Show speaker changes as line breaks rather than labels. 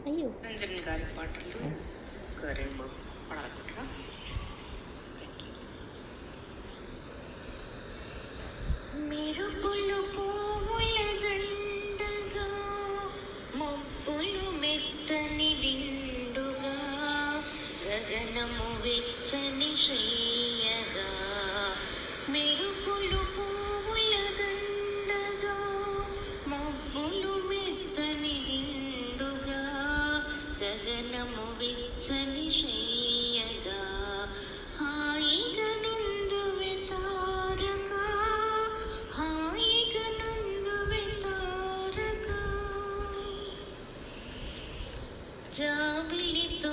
అయ్యో!
రంజన్ గారి పాటలు ఒక 2, 3 పాడాలనుకుంటున్నా. మెరుపులు పువ్వుల దండగా, మబ్బులు మెత్తని దిండుగా, గగనము వెచ్చని శ్రేయగా. మెరుపులు పువ్వుల దండగా, మబ్బులు మెత్తని దిండుగా, గగనము వెచ్చని శ్రేయగా. హాయిగా నుందువె తారక, హాయిగా నుందువె తారక, జాబిలితో